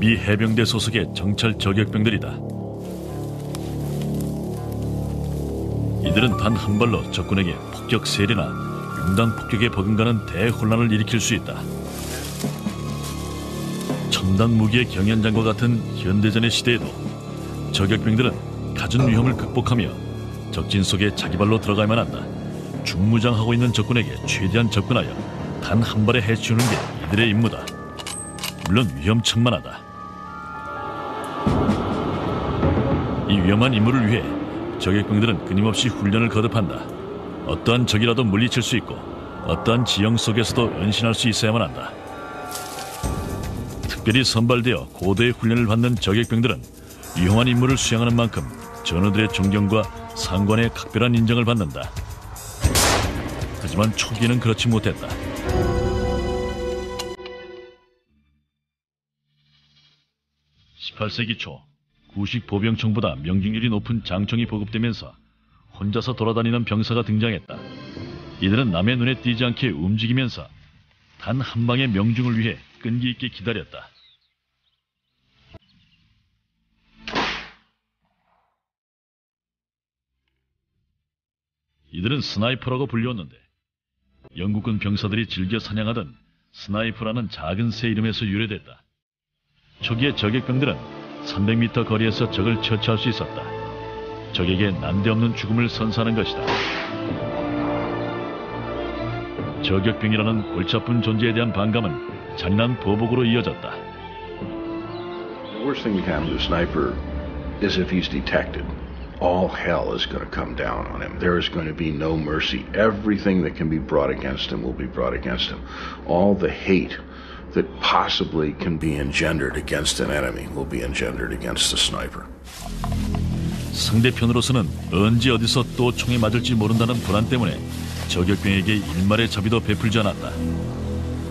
미 해병대 소속의 정찰 저격병들이다. 이들은 단 한 발로 적군에게 폭격 세례나 융당 폭격에 버금가는 대혼란을 일으킬 수 있다. 첨단 무기의 경연장과 같은 현대전의 시대에도 저격병들은 갖은 위험을 극복하며 적진 속에 자기 발로 들어가야만 한다. 중무장하고 있는 적군에게 최대한 접근하여 단 한 발에 해치우는 게 이들의 임무다. 물론 위험천만하다. 이 위험한 임무를 위해 저격병들은 끊임없이 훈련을 거듭한다. 어떠한 적이라도 물리칠 수 있고 어떠한 지형 속에서도 은신할 수 있어야만 한다. 특별히 선발되어 고도의 훈련을 받는 저격병들은 위험한 임무를 수행하는 만큼 전우들의 존경과 상관의 각별한 인정을 받는다. 하지만 초기에는 그렇지 못했다. 18세기 초 구식 보병청보다 명중률이 높은 장청이 보급되면서 혼자서 돌아다니는 병사가 등장했다. 이들은 남의 눈에 띄지 않게 움직이면서 단 한 방의 명중을 위해 끈기 있게 기다렸다. 이들은 스나이퍼라고 불렸는데 영국군 병사들이 즐겨 사냥하던 스나이퍼라는 작은 새 이름에서 유래됐다. 초기의 저격병들은 300m 거리에서 적을 처치할 수 있었다. 적에게 난데없는 죽음을 선사하는 것이다. 저격병이라는 골치 아픈 존재에 대한 반감은 잔인한 보복으로 이어졌다. The worst thing that can happen to a sniper is if he's detected. All hell is going to come down on him. There is going to be no mercy. Everything that can be brought against him will be brought against him. All the hate that possibly can be engendered against an enemy will be engendered against the sniper. 상대편으로서는 언제 어디서 또 총에 맞을지 모른다는 불안 때문에 저격병에게 일말의 자비도 베풀지 않았다.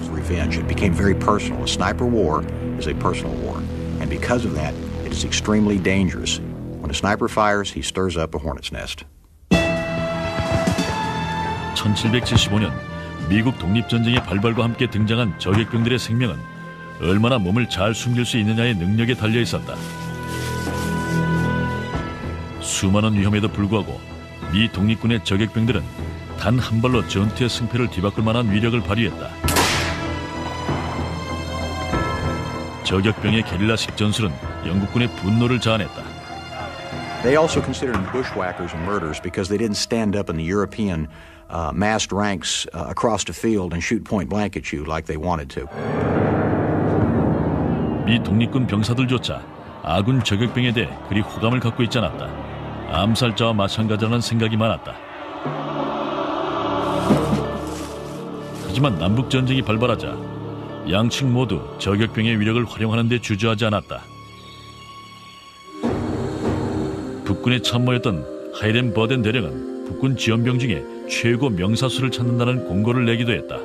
Revenge. It became very personal. A sniper war is a personal war, and because of that, it is extremely dangerous. When a sniper fires, he stirs up a hornet's nest. 1775년 미국 독립전쟁의 발발과 함께 등장한 저격병들의 생명은 얼마나 몸을 잘 숨길 수 있느냐의 능력에 달려 있었다. 수많은 위험에도 불구하고 미 독립군의 저격병들은 단 한 발로 전투의 승패를 뒤바꿀 만한 위력을 발휘했다. 저격병의 게릴라식 전술은 영국군의 분노를 자아냈다. They also considered them bushwhackers and murderers because they didn't stand up in the European massed ranks across the field and shoot point blank at you like they wanted to. 미 독립군 병사들조차 아군 저격병에 대해 그리 호감을 갖고 있지 않았다. 암살자와 마찬가지라는 생각이 많았다. 하지만 남북전쟁이 발발하자 양측 모두 저격병의 위력을 활용하는 데 주저하지 않았다. 북군의 참모였던 하이렌 버덴 대령은 북군 지원병 중에 최고 명사수를 찾는다는 공고를 내기도 했다.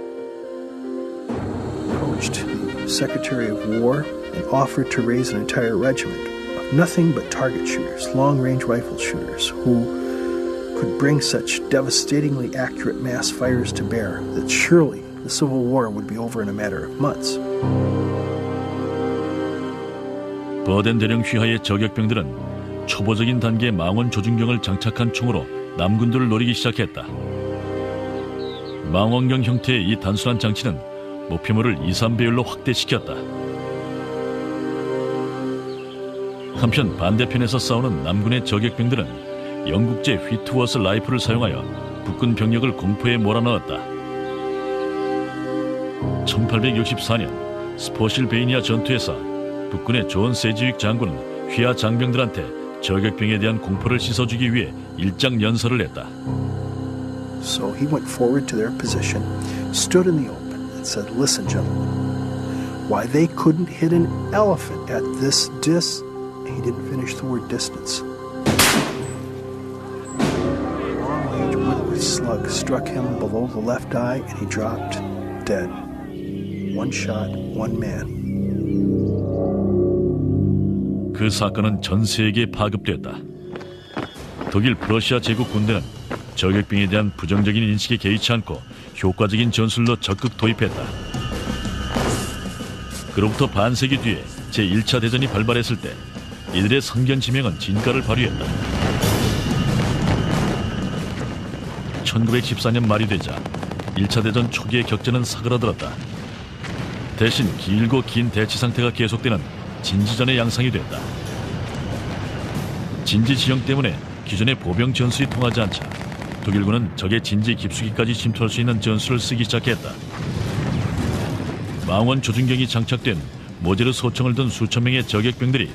Approached the Secretary of War and offered to raise an entire regiment of nothing but target shooters, long-range rifle shooters, who could bring such devastatingly accurate mass fires to bear that surely the Civil War would be over in a matter of months. 버덴 대령 휘하의 저격병들은 초보적인 단계의 망원 조준경을 장착한 총으로 남군들을 노리기 시작했다. 망원경 형태의 이 단순한 장치는 목표물을 2~3배율로 확대시켰다. 한편 반대편에서 싸우는 남군의 저격병들은 영국제 휘트워스 라이플을 사용하여 북군 병력을 공포에 몰아넣었다. 1864년 스포실베이니아 전투에서 북군의 존 세지윅 장군은 휘하 장병들한테 저격병에 대한 공포를 씻어주기 위해 일장연설을 했다. So he went forward to their position, stood in the open, and said, "Listen, gentlemen, why they couldn't hit an elephant at this He didn't finish the word distance. A long-range woodward slug struck him below the left eye, and he dropped dead. One shot, one man. 그 사건은 전 세계에 파급되었다. 독일 프러시아 제국 군대는 저격병에 대한 부정적인 인식에 개의치 않고 효과적인 전술로 적극 도입했다. 그로부터 반세기 뒤에 제1차 대전이 발발했을 때 이들의 선견지명은 진가를 발휘했다. 1914년 말이 되자 1차 대전 초기의 격전은 사그라들었다. 대신 길고 긴 대치 상태가 계속되는 진지전의 양상이 됐다. 진지 지형 때문에 기존의 보병 전술이 통하지 않자 독일군은 적의 진지 깊숙이까지 침투할 수 있는 전술을 쓰기 시작했다. 망원 조준경이 장착된 모제르 소총을 든 수천 명의 저격병들이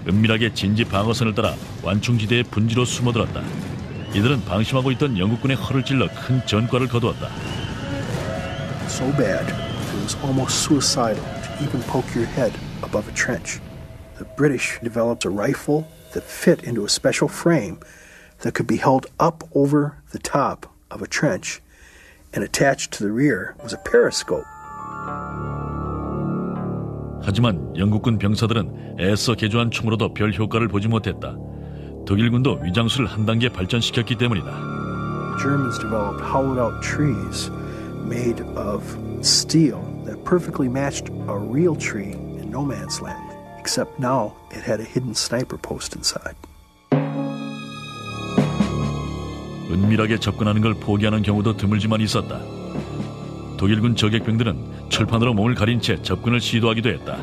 은밀하게 진지 방어선을 따라 완충지대의 분지로 숨어들었다. 이들은 방심하고 있던 영국군의 허를 찔러 큰 전과를 거두었다. So bad, it was almost suicidal to even poke your head above a trench. The British developed a rifle that fit into a special frame that could be held up over the top of a trench, and attached to the rear was a periscope. 하지만 영국군 병사들은 애써 개조한 총으로도 별 효과를 보지 못했다. 독일군도 위장술을 한 단계 발전시켰기 때문이다. Germans developed hollowed-out trees made of steel that perfectly matched a real tree in no man's land, except now it had a hidden sniper post inside. 은밀하게 접근하는 걸 포기하는 경우도 드물지만 있었다. 독일군 저격병들은 철판으로 몸을 가린 채 접근을 시도하기도 했다.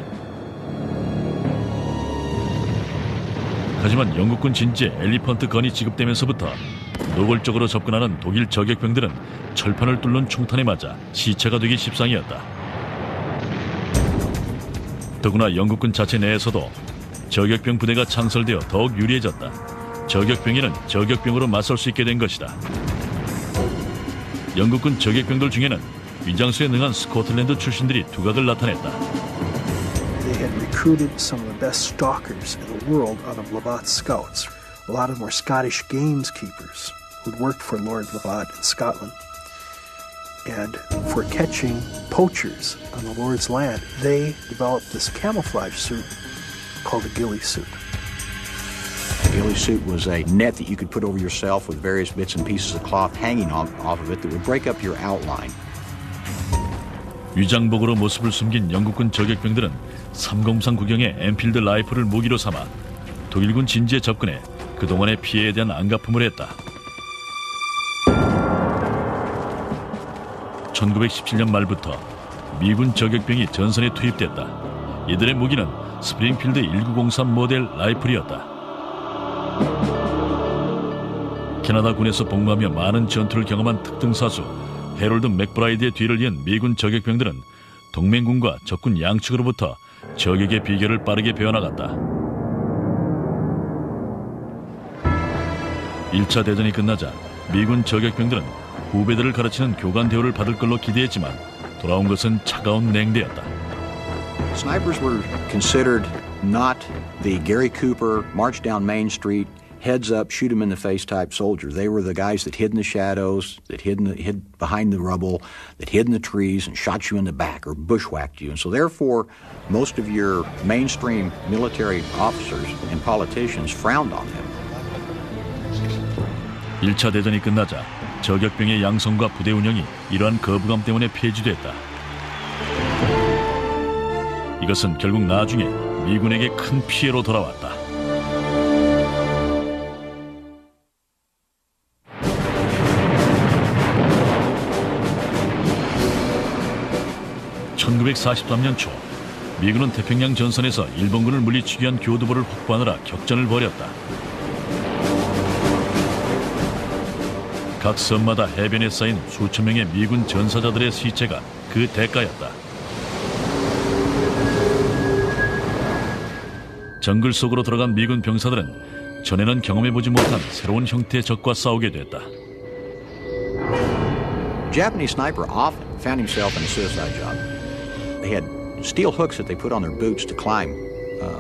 하지만 영국군 진지에 엘리펀트 건이 지급되면서부터 노골적으로 접근하는 독일 저격병들은 철판을 뚫는 총탄에 맞아 시체가 되기 십상이었다. 더구나 영국군 자체 내에서도 저격병 부대가 창설되어 더욱 유리해졌다. 저격병에는 저격병으로 맞설 수 있게 된 것이다. 영국군 저격병들 중에는 위장수에 능한 스코틀랜드 출신들이 두각을 나타냈다. They had recruited some of the best stalkers in the world out of Labat's scouts. A lot of them were Scottish gameskeepers who'd worked for Lord Labat in Scotland. And for catching poachers on the Lord's land, they developed this camouflage suit called a ghillie suit. A ghillie suit was a net that you could put over yourself with various bits and pieces of cloth hanging off of it that would break up your outline. 위장복으로 모습을 숨긴 영국군 저격병들은 303 구경의 엔필드 라이플을 무기로 삼아 독일군 진지에 접근해 그동안의 피해에 대한 안갚음을 했다. 1917년 말부터 미군 저격병이 전선에 투입됐다. 이들의 무기는 스프링필드 1903 모델 라이플이었다. 캐나다군에서 복무하며 많은 전투를 경험한 특등사수 해롤드 맥브라이드의 뒤를 이은 미군 저격병들은 동맹군과 적군 양측으로부터 저격의 비결을 빠르게 배워나갔다. 1차 대전이 끝나자 미군 저격병들은 후배들을 가르치는 교관 대우를 받을 걸로 기대했지만 돌아온 것은 차가운 냉대였다. Snipers were considered not the Gary Cooper, march down Main Street, heads up, shoot him in the face type soldier. They were the guys that hid in the shadows, that hid behind the rubble, that hid in the trees and shot you in the back or bushwhacked you. And so therefore, most of your mainstream military officers and politicians frowned on them. 1차 대전이 끝나자 저격병의 양성과 부대 운영이 이러한 거부감 때문에 폐지됐다. 이것은 결국 나중에 미군에게 큰 피해로 돌아왔다. (1943년) 초 미군은 태평양 전선에서 일본군을 물리치기 위한 교두보를 확보하느라 격전을 벌였다. 각 섬마다 해변에 쌓인 수천 명의 미군 전사자들의 시체가 그 대가였다. 정글 속으로 들어간 미군 병사들은 전에는 경험해보지 못한 새로운 형태의 적과 싸우게 됐다. Japanese sniper often found himself in a suicide job. They had steel hooks that they put on their boots to climb,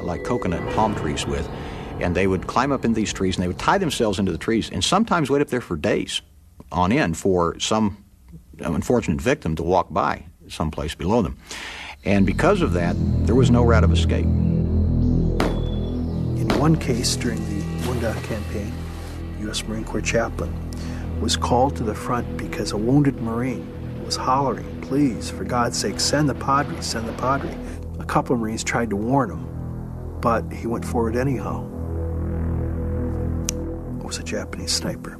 like coconut palm trees with, and they would climb up in these trees and they would tie themselves into the trees and sometimes wait up there for days on end for some unfortunate victim to walk by someplace below them. And because of that, there was no route of escape. In one case during the Munda campaign, U.S. Marine Corps chaplain was called to the front because a wounded Marine was hollering, "Please, for God's sake, send the Padre, send the Padre." A couple of Marines tried to warn him, but he went forward anyhow. It was a Japanese sniper.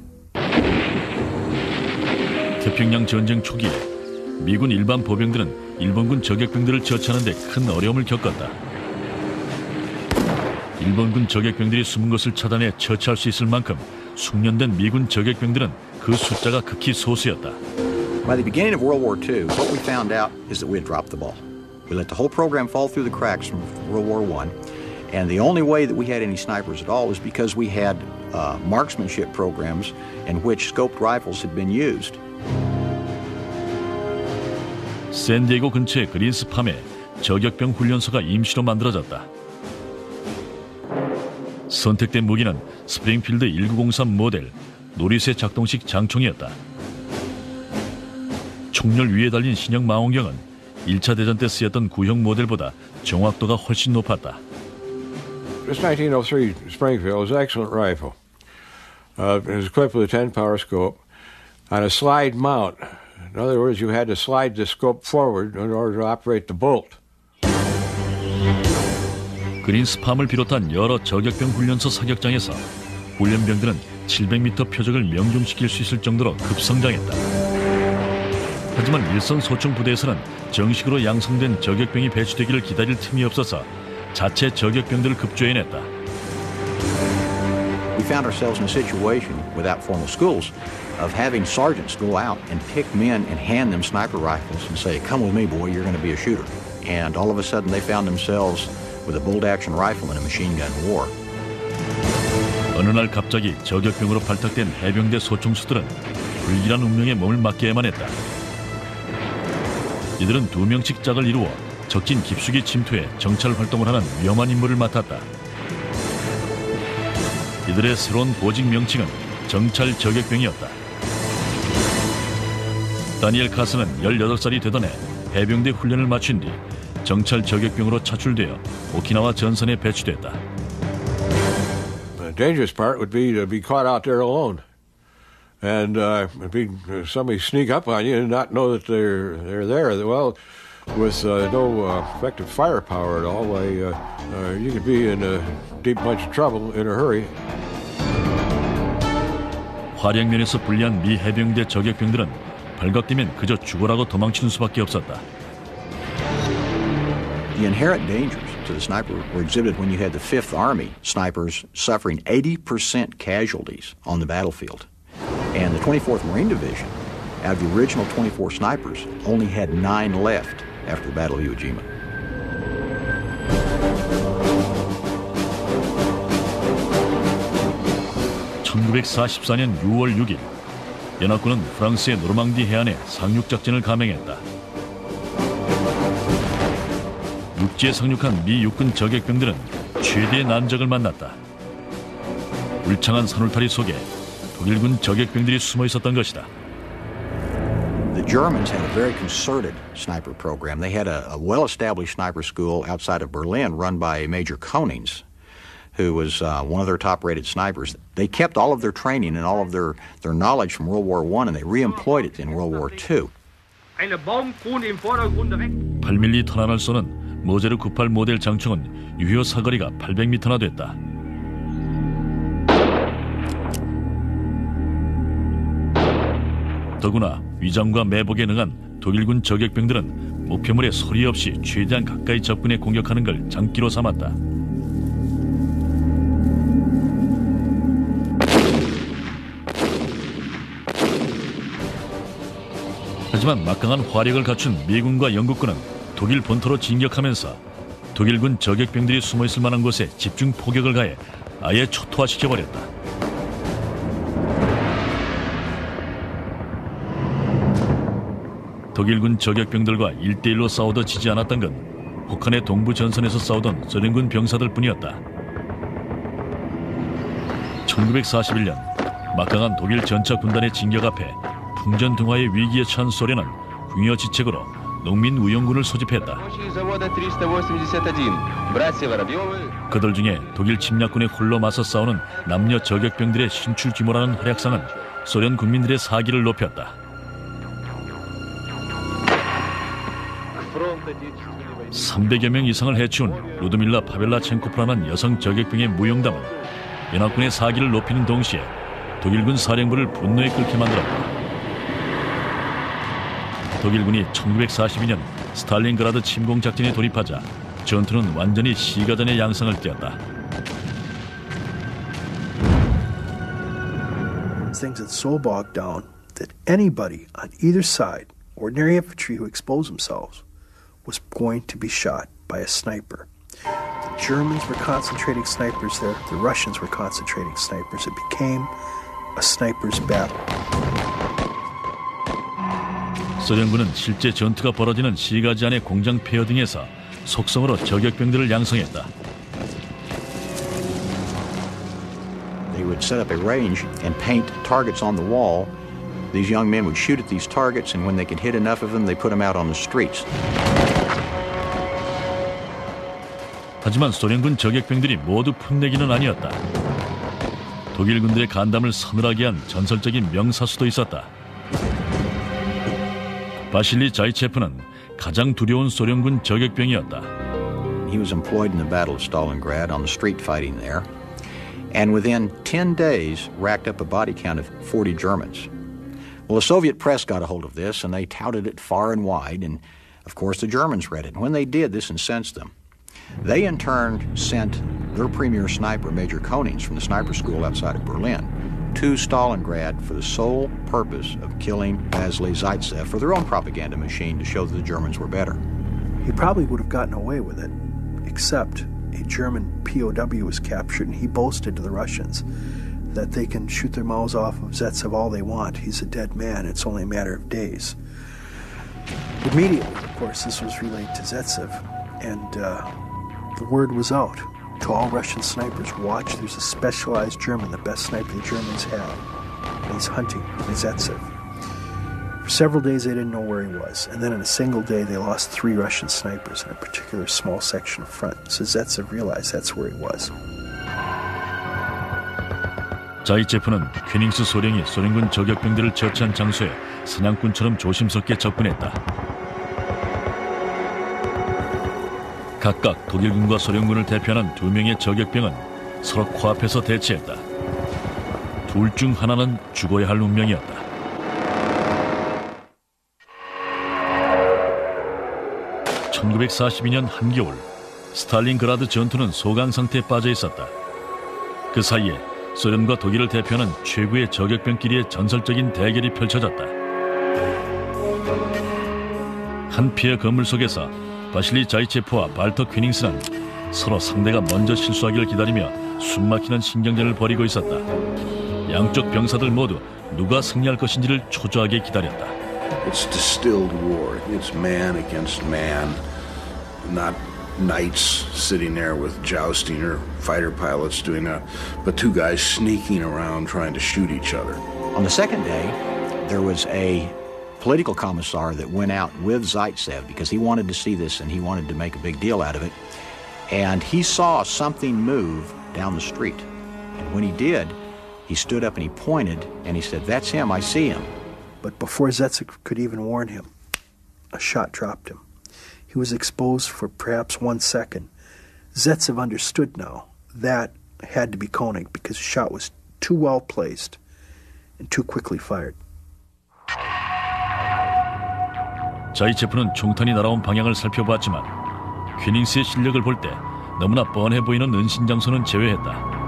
태평양 전쟁 초기에 미군 일반 보병들은 일본군 저격병들을 처치하는 데 큰 어려움을 겪었다. 일본군 저격병들이 숨은 것을 차단해 처치할 수 있을 만큼 숙련된 미군 저격병들은 그 숫자가 극히 소수였다. By the beginning of World War II, what we found out is that we had dropped the ball. We let the whole program fall through the cracks from World War I, and the only way that we had any snipers at all was because we had marksmanship programs in which scoped rifles had been used. 샌디에고 근처의 그린스팜에 저격병 훈련소가 임시로 만들어졌다. 선택된 무기는 스프링필드 1903 모델 노리쇠 작동식 장총이었다. 총열 위에 달린 신형 망원경은 1차 대전 때 쓰였던 구형 모델보다 정확도가 훨씬 높았다. This 1903 Springfield was an excellent rifle. It was equipped with a 10-power scope and a slide mount. In other words, you had to slide the scope forward in order to operate the bolt. 그린스팜을 비롯한 여러 저격병 훈련소 사격장에서 훈련병들은 700m 표적을 명중시킬 수 있을 정도로 급성장했다. 하지만 일선 소총 부대에서는 정식으로 양성된 저격병이 배치되기를 기다릴 틈이 없어서 자체 저격병들을 급조해냈다. We found ourselves in a situation without formal schools of having sergeants go out and pick men and hand them sniper rifles and say, "Come with me, boy, you're going to be a shooter." And all of a sudden they found themselves with a bolt-action rifle in a machine gun war. 어느 날 갑자기 저격병으로 발탁된 해병대 소총수들은 불길한 운명에 몸을 맡겨야만 했다. 이들은 2명씩 짝을 이루어 적진 깊숙이 침투해 정찰 활동을 하는 위험한 임무를 맡았다. 이들의 새로운 보직 명칭은 정찰 저격병이었다. 다니엘 카스는 18살이 되던 해 해병대 훈련을 마친 뒤 정찰 저격병으로 차출되어 오키나와 전선에 배치됐다. The dangerous part would be to be caught out there alone, and somebody sneak up on you and not know that they're there. Well, with no effective firepower at all, you could be in deep much trouble in a hurry. 화력면에서 불리한 미 해병대 저격병들은 발각되면 그저 죽어라고 도망치는 수밖에 없었다. The inherent dangers to the sniper were exhibited when you had the 5th Army snipers suffering 80% casualties on the battlefield. And the 24th Marine Division, out of the original 24 snipers, only had 9 left after the Battle of Iwo Jima. (1944년 6월 6일) 연합군은 프랑스의 노르망디 해안에 상륙작전을 감행했다. 육지에 상륙한 미 육군 저격병들은 최대의 난적을 만났다. 울창한 산울타리 속에 독일군 저격병들이 숨어 있었던 것이다. The Germans had a very concerted sniper program. They had a well-established sniper school outside of Berlin run by Major Konings, who was one of their top-rated snipers. They kept all of their training and all of their knowledge from World War I, and they re-employed it in World War II. 8mm 탄환을 쏘는 모제르 98 모델 장총은 유효 사거리가 800m나 됐다. 더구나 위장과 매복에 능한 독일군 저격병들은 목표물에 소리 없이 최대한 가까이 접근해 공격하는 걸 장기로 삼았다. 하지만 막강한 화력을 갖춘 미군과 영국군은 독일 본토로 진격하면서 독일군 저격병들이 숨어있을 만한 곳에 집중 포격을 가해 아예 초토화시켜버렸다. 독일군 저격병들과 1대1로 싸워도 지지 않았던 건 북한의 동부 전선에서 싸우던 소련군 병사들 뿐이었다. 1941년 막강한 독일 전차 군단의 진격 앞에 풍전등화의 위기에 처한 소련은 궁여지책으로 농민 우영군을 소집했다. 그들 중에 독일 침략군에 홀로 맞서 싸우는 남녀 저격병들의 신출 규모라는 활약상은 소련 국민들의 사기를 높였다. 300여 명 이상을 해치운 루드밀라 파벨라첸코프라는 여성 저격병의 무용담은 연합군의 사기를 높이는 동시에 독일군 사령부를 분노에 끓게 만들었다. 독일군이 1942년 스탈린그라드 침공 작전에 돌입하자 전투는 완전히 시가전의 양상을 띄었다. Things had so bogged down that anybody on either side, ordinary infantry who exposed themselves, was going to be shot by a sniper. The Germans were concentrating snipers there. The Russians were concentrating snipers. It became a sniper's battle. 소련군은 실제 전투가 벌어지는 시가지 안의 공장 폐허 등에서 속성으로 저격병들을 양성했다. They would set up a range and paint targets on the wall. These young men would shoot at these targets, and when they could hit enough of them, they put them out on the streets. 하지만 소련군 저격병들이 모두 풋내기는 아니었다. 독일군들의 간담을 서늘하게 한 전설적인 명사수도 있었다. 바실리 자이체프는 가장 두려운 소련군 저격병이었다. He was employed in the Battle of Stalingrad on the street fighting there, and within 10 days racked up a body count of 40 Germans. Well, the Soviet press got a hold of this, and they touted it far and wide, and of course the Germans read it. And when they did, this incensed them. They in turn sent their premier sniper, Major Konings, from the sniper school outside of Berlin, to Stalingrad for the sole purpose of killing Vasily Zaitsev for their own propaganda machine to show that the Germans were better. He probably would have gotten away with it, except a German POW was captured, and he boasted to the Russians that they can shoot their mouths off of Zaitsev all they want. He's a dead man. It's only a matter of days. Immediately, of course, this was relayed to Zaitsev, and the word was out to all Russian snipers. Watch, there's a specialized German, the best sniper the Germans have, and he's hunting Zaitsev. For several days, they didn't know where he was, and then in a single day, they lost 3 Russian snipers in a particular small section of front. So Zaitsev realized that's where he was. 자이체프는 퀴닝스 소령이 소련군 저격병들을 처치한 장소에 사냥꾼처럼 조심스럽게 접근했다. 각각 독일군과 소련군을 대표하는 2명의 저격병은 서로 코앞에서 대치했다. 둘 중 하나는 죽어야 할 운명이었다. (1942년) 한겨울 스탈린그라드 전투는 소강 상태에 빠져 있었다. 그 사이에 소련과 독일을 대표하는 최고의 저격병끼리의 전설적인 대결이 펼쳐졌다. 한 피해 건물 속에서 바실리 자이체프와 발터 퀴닝스는 서로 상대가 먼저 실수하기를 기다리며 숨막히는 신경전을 벌이고 있었다. 양쪽 병사들 모두 누가 승리할 것인지를 초조하게 기다렸다. It's distilled war. It's man against man, not knights sitting there with jousting or fighter pilots doing that, but 2 guys sneaking around trying to shoot each other. On the second day, there was a political commissar that went out with Zaitsev because he wanted to see this and he wanted to make a big deal out of it. And he saw something move down the street. And when he did, he stood up and he pointed and he said, "That's him, I see him." But before Zaitsev could even warn him, a shot dropped him. He was exposed for perhaps 1 second. Zaitsev understood now that had to be Koenig because the shot was too well placed and too quickly fired. 자이체프는 총탄이 날아온 방향을 살펴보았지만 퀴닝스의 실력을 볼 때 너무나 뻔해 보이는 은신장소는 제외했다.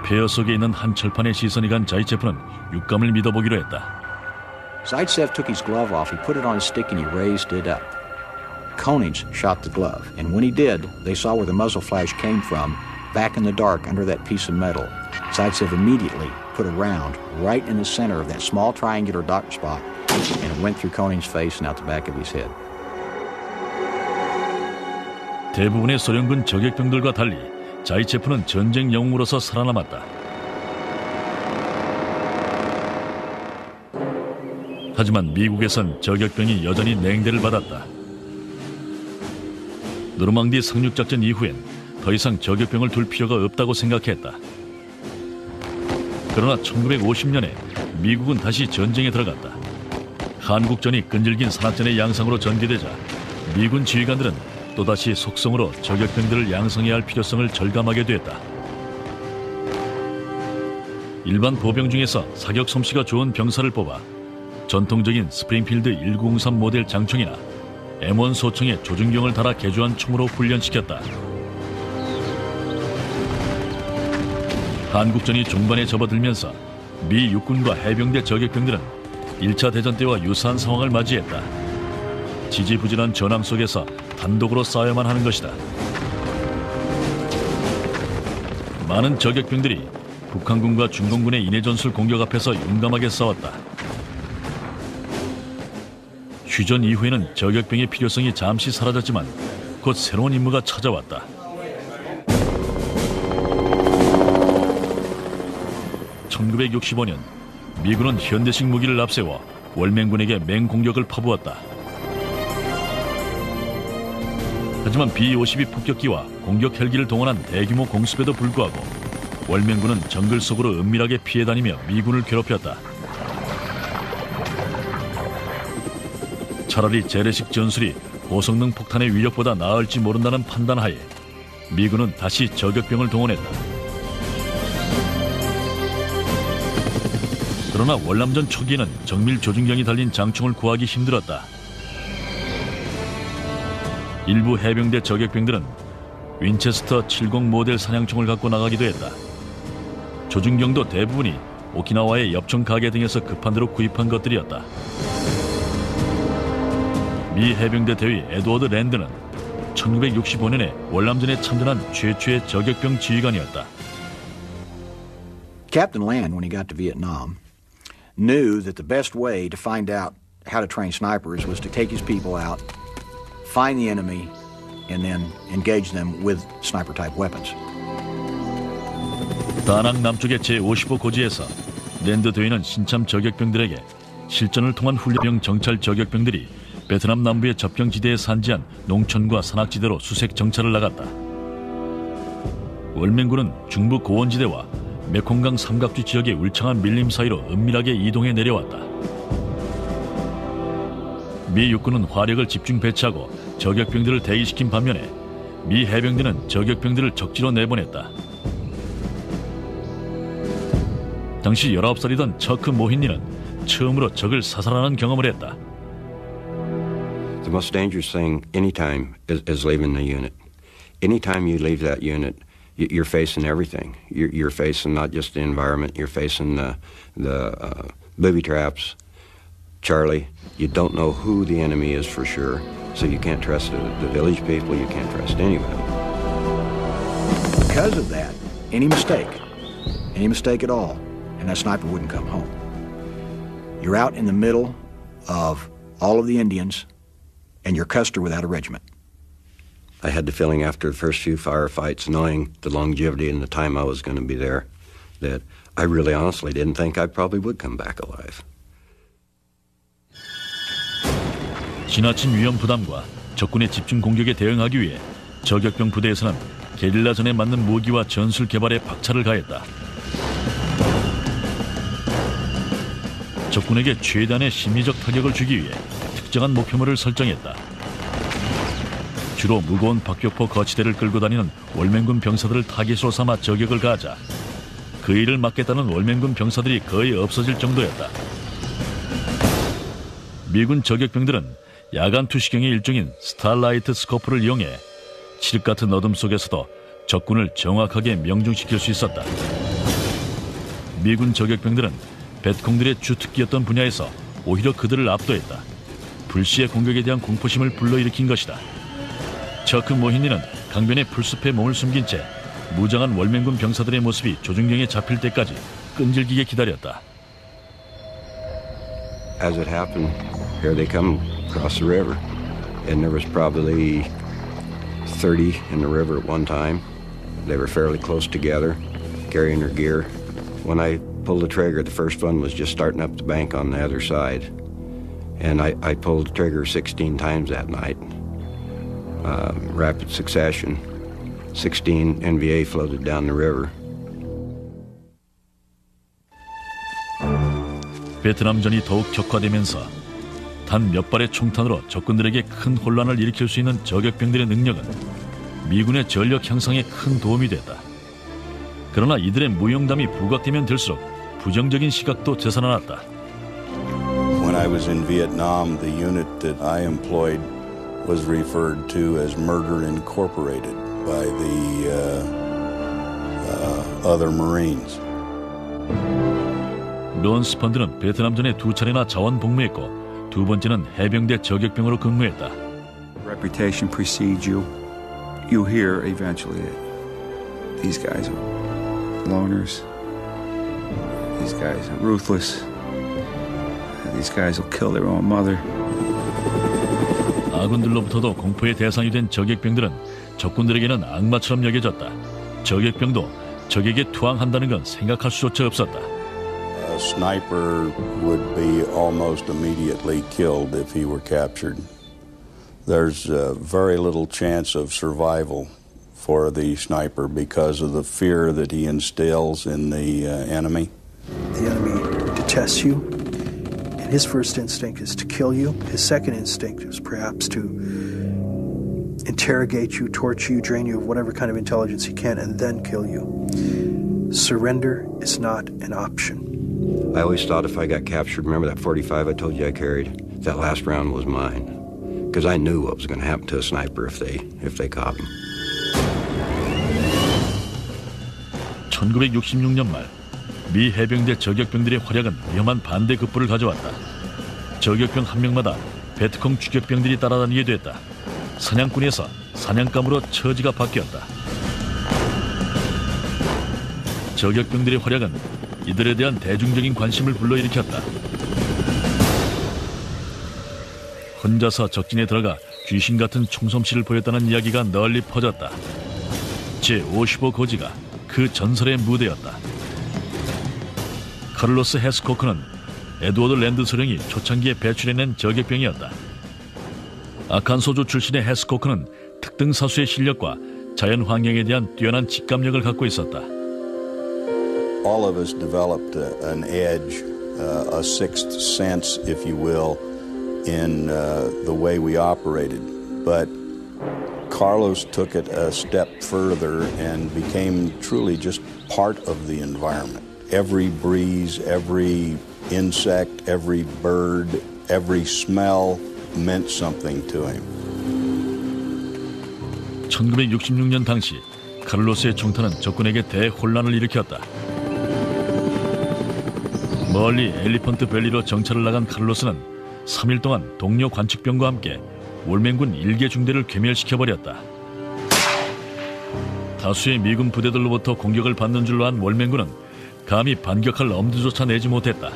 폐허 속에 있는 한 철판의 시선이 간 자이체프는 육감을 믿어보기로 했다. Zaitsev took his glove off, he put it on his stick and he raised it up. Konings shot the glove, and when he did, they saw where the muzzle flash came from, back in the dark under that piece of metal. Zaitsev immediately put a round right in the center of that small triangular dark spot, and it went through Konings' face and out the back of his head. 대부분의 소련군 저격병들과 달리 자이체프는 전쟁 영웅으로서 살아남았다. 하지만 미국에선 저격병이 여전히 냉대를 받았다. 노르망디 상륙작전 이후엔 더 이상 저격병을 둘 필요가 없다고 생각했다. 그러나 1950년에 미국은 다시 전쟁에 들어갔다. 한국전이 끈질긴 산악전의 양상으로 전개되자 미군 지휘관들은 또다시 속성으로 저격병들을 양성해야 할 필요성을 절감하게 됐다. 일반 보병 중에서 사격 솜씨가 좋은 병사를 뽑아 전통적인 스프링필드 1903 모델 장총이나 M1 소총에 조준경을 달아 개조한 총으로 훈련시켰다. 한국전이 중반에 접어들면서 미 육군과 해병대 저격병들은 1차 대전 때와 유사한 상황을 맞이했다. 지지부진한 전황 속에서 단독으로 싸워야만 하는 것이다. 많은 저격병들이 북한군과 중공군의 인해전술 공격 앞에서 용감하게 싸웠다. 휴전 이후에는 저격병의 필요성이 잠시 사라졌지만 곧 새로운 임무가 찾아왔다. (1965년) 미군은 현대식 무기를 앞세워 월맹군에게 맹공격을 퍼부었다. 하지만 B-52 폭격기와 공격 헬기를 동원한 대규모 공습에도 불구하고 월맹군은 정글 속으로 은밀하게 피해 다니며 미군을 괴롭혔다. 차라리 재래식 전술이 고성능 폭탄의 위력보다 나을지 모른다는 판단하에 미군은 다시 저격병을 동원했다. 그러나 월남전 초기에는 정밀 조준경이 달린 장총을 구하기 힘들었다. 일부 해병대 저격병들은 윈체스터 70 모델 사냥총을 갖고 나가기도 했다. 조준경도 대부분이 오키나와의 엽총 가게 등에서 급한 대로 구입한 것들이었다. 미 해병대 대위 에드워드 랜드는 1965년에 월남전에 참전한 최초의 저격병 지휘관이었다. Captain Land, when he got to Vietnam, knew that the best way to find out how to train snipers was to take his people out, find the enemy, and then engage them with sniper-type weapons. 다낭 남쪽의 제55 고지에서 랜드 대위는 신참 저격병들에게 실전을 통한 훈련병 정찰 저격병들이 베트남 남부의 접경지대에 산지한 농촌과 산악지대로 수색 정찰을 나갔다. 월맹군은 중부 고원지대와 메콩강 삼각지 지역의 울창한 밀림 사이로 은밀하게 이동해 내려왔다. 미 육군은 화력을 집중 배치하고 저격병들을 대기시킨 반면에 미 해병대는 저격병들을 적지로 내보냈다. 당시 19살이던 처크 모힌니는 처음으로 적을 사살하는 경험을 했다. The most dangerous thing anytime is leaving the unit. Anytime you leave that unit, you're facing everything. You're facing not just the environment, you're facing the booby traps. Charlie, you don't know who the enemy is for sure, so you can't trust the village people, you can't trust anybody. Because of that, any mistake at all, and that sniper wouldn't come home. You're out in the middle of all of the Indians, and you're Custer without a regiment. I had the feeling after the first few firefights, knowing the longevity and the time I was going to be there, that I really honestly didn't think I probably would come back alive. 지나친 위험 부담과 적군의 집중 공격에 대응하기 위해 저격병 부대에서는 게릴라전에 맞는 무기와 전술 개발에 박차를 가했다. 적군에게 최대한의 심리적 타격을 주기 위해 특정한 목표물을 설정했다. 주로 무거운 박격포 거치대를 끌고 다니는 월맹군 병사들을 타깃으로 삼아 저격을 가하자 그 일을 맡겠다는 월맹군 병사들이 거의 없어질 정도였다. 미군 저격병들은 야간 투시경의 일종인 스타라이트 스코프를 이용해 칠흑 같은 어둠 속에서도 적군을 정확하게 명중시킬 수 있었다. 미군 저격병들은 벳콩들의 주특기였던 분야에서 오히려 그들을 압도했다. 불시의 공격에 대한 공포심을 불러일으킨 것이다. 처크 모힌니는 강변의 풀숲에 몸을 숨긴 채 무장한 월맹군 병사들의 모습이 조준경에 잡힐 때까지 끈질기게 기다렸다. As it happened, here they come across the river, and there was probably 30 in the river at one time. They were fairly close together, carrying their gear. When I pulled the trigger, the first one was just starting up the bank on the other side, and I pulled the trigger 16 times that night. Rapid succession. 16 NVA floated down the river. 베트남전이 더욱 격화되면서 단 몇 발의 총탄으로 적군들에게 큰 혼란을 일으킬 수 있는 저격병들의 능력은 미군의 전력 향상에 큰 도움이 됐다. 그러나 이들의 무용담이 부각되면 될수록 부정적인 시각도 되살아났다. When I was in Vietnam, the unit that I employed was referred to as Murder Incorporated by the other Marines. 론 스펀드는 베트남전에 2차례나 자원 복무했고 두 번째는 해병대 저격병으로 근무했다. Reputation precedes you. You hear eventually that these guys are loners. These guys are ruthless. These guys will kill their own mother. 아군들로부터도 공포의 대상이 된 저격병들은 적군들에게는 악마처럼 여겨졌다. 저격병도 적에게 투항한다는 건 생각할 수조차 없었다. A sniper would be almost immediately killed if he were captured. There's very little chance of survival for the sniper because of the fear that he instills in the enemy. The enemy detests you, and his first instinct is to kill you. His second instinct is perhaps to interrogate you, torture you, drain you of whatever kind of intelligence he can, and then kill you. Surrender is not an option. I always thought if I got captured, remember that 45 I told you I carried? That last round was mine. Because I knew what was going to happen to a sniper if they caught him. 1966년 말 미 해병대 저격병들의 활약은 위험한 반대급부를 가져왔다. 저격병 한 명마다 베트콩 추격병들이 따라다니게 됐다. 사냥꾼에서 사냥감으로 처지가 바뀌었다. 저격병들의 활약은 이들에 대한 대중적인 관심을 불러일으켰다. 혼자서 적진에 들어가 귀신 같은 총솜씨를 보였다는 이야기가 널리 퍼졌다. 제55 고지가 그 전설의 무대였다. 카를로스 헤스코크는 에드워드 랜드 소령이 초창기에 배출해낸 저격병이었다. 아칸소주 출신의 헤스코크는 특등 사수의 실력과 자연 환경에 대한 뛰어난 직감력을 갖고 있었다. All of us developed an edge, a sixth sense, if you will, in the way we operated. But Carlos took it a step further and became truly just part of the environment. Every breeze, every insect, every bird, every smell meant something to him. 1966년 당시 카를로스의 총탄은 적군에게 대혼란을 일으켰다. 멀리 엘리펀트 밸리로 정찰을 나간 카를로스는 3일 동안 동료 관측병과 함께 월맹군 1개 중대를 괴멸시켜버렸다. 다수의 미군 부대들로부터 공격을 받는 줄로 한 월맹군은 감히 반격할 엄두조차 내지 못했다.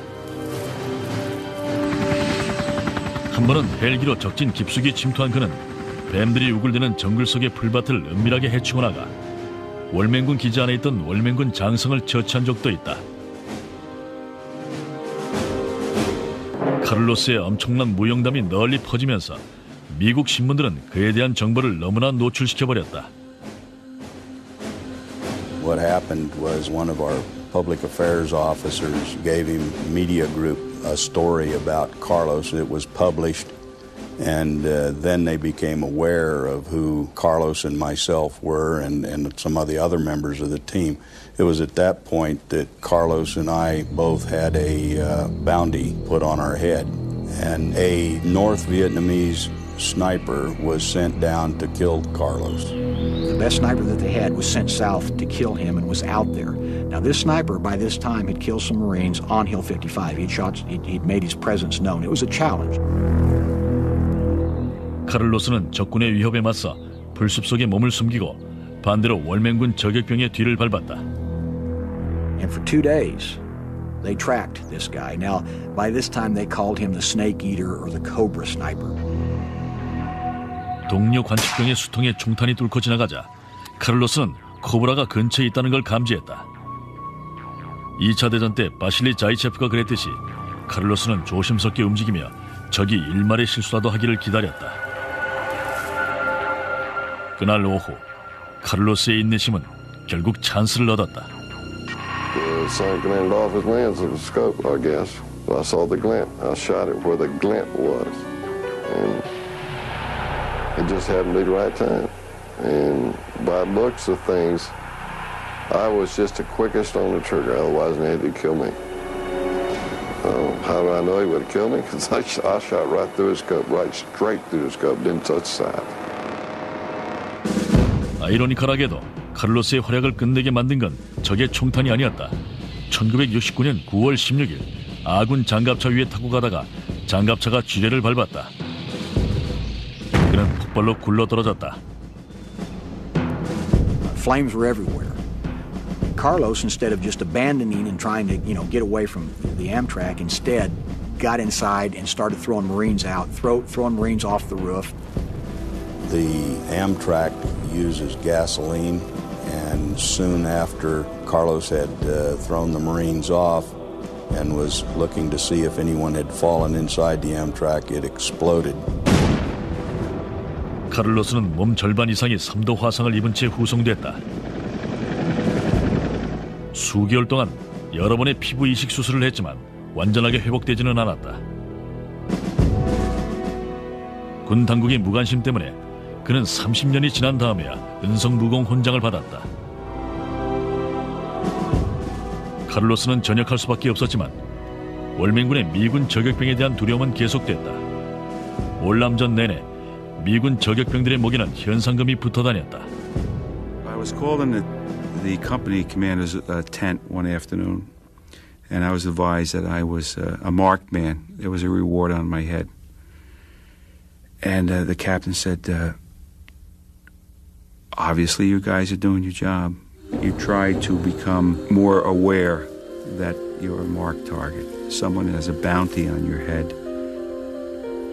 한 번은 헬기로 적진 깊숙이 침투한 그는 뱀들이 우글대는 정글 속의 풀밭을 은밀하게 헤치고 나가 월맹군 기지 안에 있던 월맹군 장성을 처치한 적도 있다. 카를로스의 엄청난 무용담이 널리 퍼지면서 미국 신문들은 그에 대한 정보를 너무나 노출시켜버렸다. What happened was one of our public affairs officers gave him media group a story about Carlos. It was published, and then they became aware of who Carlos and myself were and some of the other members of the team. It was at that point that Carlos and I both had a bounty put on our head, and a North Vietnamese sniper was sent down to kill Carlos. The best sniper that they had was sent south to kill him and was out there. Now, this sniper, by this time, had killed some Marines on Hill 55. He'd made his presence known. It was a challenge. 카를로스는 적군의 위협에 맞서 불숲 속에 몸을 숨기고 반대로 월맹군 저격병의 뒤를 밟았다. And for 2 days, they tracked this guy. Now, by this time, they called him the Snake Eater or the Cobra Sniper. 동료 관측병의 수통에 총탄이 뚫고 지나가자 카를로스는 코브라가 근처에 있다는 걸 감지했다. 2차 대전 때 바실리 자이체프가 그랬듯이 카를로스는 조심스럽게 움직이며 적이 일말의 실수라도 하기를 기다렸다. 그날 오후 카를로스의 인내심은 결국 찬스를 얻었다. The same commanded office man, so the scope, I guess. So I saw the glint. I shot it where the glint was. And it just happened to be the right time. And by looks of things, I was just the quickest on the trigger. Otherwise, they had to kill me. How do I know he would have killed me? Because I shot right through his cup, right straight through his cup, didn't touch the side. 아이러니컬하게도 카를로스의 활약을 끝내게 만든 건 적의 총탄이 아니었다. 1969년 9월 16일 아군 장갑차 위에 타고 가다가 장갑차가 지뢰를 밟았다. 그는 폭발로 굴러 떨어졌다. Flames were everywhere. Carlos, instead of just abandoning and trying to, get away from the Amtrak, instead got inside and started throwing Marines out, throwing Marines off the roof. The Amtrak uses gasoline, and soon after Carlos had thrown the Marines off and was looking to see if anyone had fallen inside the Amtrak, it exploded. 카를로스는 몸 절반 이상이 3도 화상을 입은 채 후송됐다. 수개월 동안 여러 번의 피부 이식 수술을 했지만 완전하게 회복되지는 않았다. 군 당국의 무관심 때문에 그는 30년이 지난 다음에야 은성무공 훈장을 받았다. 카를로스는 전역할 수밖에 없었지만 월맹군의 미군 저격병에 대한 두려움은 계속됐다. 월남전 내내 미군 저격병들의 목에는 현상금이 붙어 다녔다. I was called in the company commander's tent one afternoon, and I was advised that I was a marked man. There was a reward on my head. And the captain said, obviously you guys are doing your job. You try to become more aware that you're a marked target. Someone has a bounty on your head.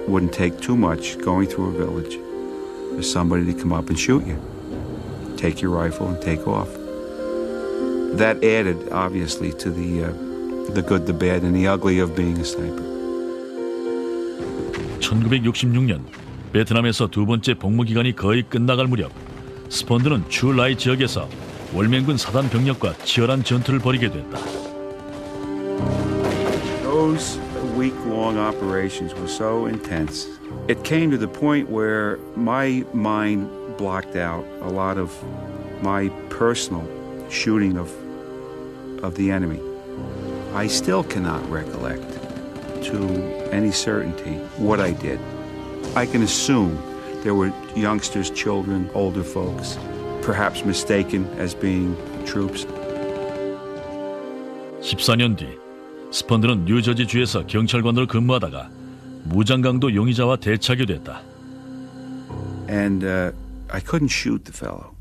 Wouldn't take too much going through a village for somebody to come up and shoot you. Take your rifle and take off. That added, obviously, to the good, the bad, and the ugly of being a sniper. 1966년 베트남에서 두 번째 복무 기간이 거의 끝나갈 무렵 스펀드는 추라이 지역에서 월맹군 사단 병력과 치열한 전투를 벌이게 됐다. Those week-long operations were so intense. It came to the point where my mind blocked out a lot of my personal shooting of the enemy. I still cannot recollect to any certainty what I did. I can assume there were youngsters, children, older folks, perhaps mistaken as being troops. 14년 뒤 스펀드는 뉴저지주에서 경찰관으로 근무하다가 무장강도 용의자와 대차게 됐다. And I couldn't shoot the fellow.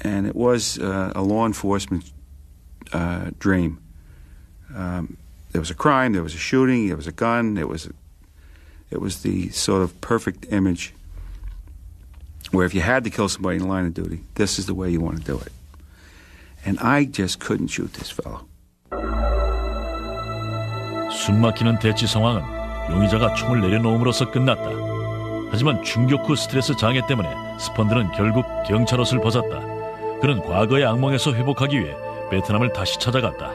And it was a law enforcement dream. There was a crime, there was a shooting, there was a gun, it was the sort of perfect image where if you had to kill somebody in the line of duty, this is the way you want to do it. And I just couldn't shoot this fellow. 숨막히는 대치 상황은 용의자가 총을 내려놓음으로써 끝났다. 하지만 충격 후 스트레스 장애 때문에 스펀드는 결국 경찰 옷을 벗었다. 그는 과거의 악몽에서 회복하기 위해 베트남을 다시 찾아갔다.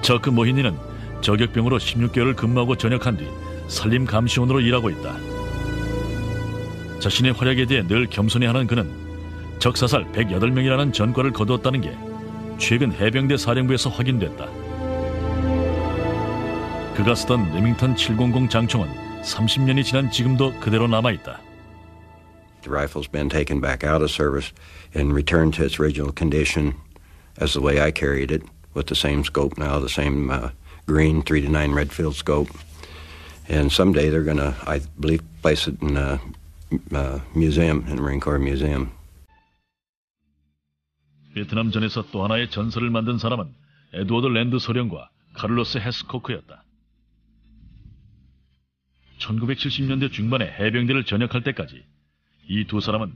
저크 모히니는 저격병으로 16개월을 근무하고 전역한 뒤 산림 감시원으로 일하고 있다. 자신의 활약에 대해 늘 겸손해하는 그는 적사살 108명이라는 전과를 거두었다는 게 최근 해병대 사령부에서 확인됐다. 그가 쓰던 레밍턴 700 장총은 30년이 지난 지금도 그대로 남아있다. The rifle's been taken back out of service and returned to its original condition as the way I carried it, with the same scope now, the same green 3-9 Redfield scope. And someday they're going to, I believe, place it in a museum, in the Marine Corps Museum. 베트남전에서 또 하나의 전설을 만든 사람은 에드워드 랜드 소령과 카를로스 헤스코크였다. 1970년대 중반에 해병대를 전역할 때까지 이 두 사람은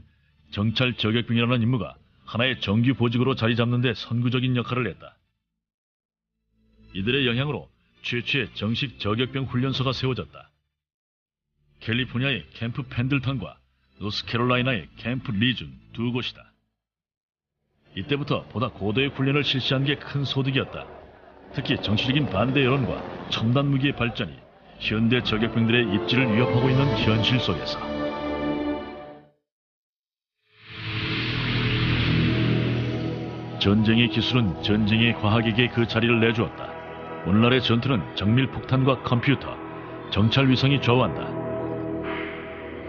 정찰 저격병이라는 임무가 하나의 정규 보직으로 자리 잡는 데 선구적인 역할을 했다. 이들의 영향으로 최초의 정식 저격병 훈련소가 세워졌다. 캘리포니아의 캠프 펜들턴과 노스캐롤라이나의 캠프 리준 두 곳이다. 이때부터 보다 고도의 훈련을 실시한 게 큰 소득이었다. 특히 정치적인 반대 여론과 첨단 무기의 발전이 현대 저격병들의 입지를 위협하고 있는 현실 속에서 전쟁의 기술은 전쟁의 과학에게 그 자리를 내주었다. 오늘날의 전투는 정밀 폭탄과 컴퓨터, 정찰 위성이 좌우한다.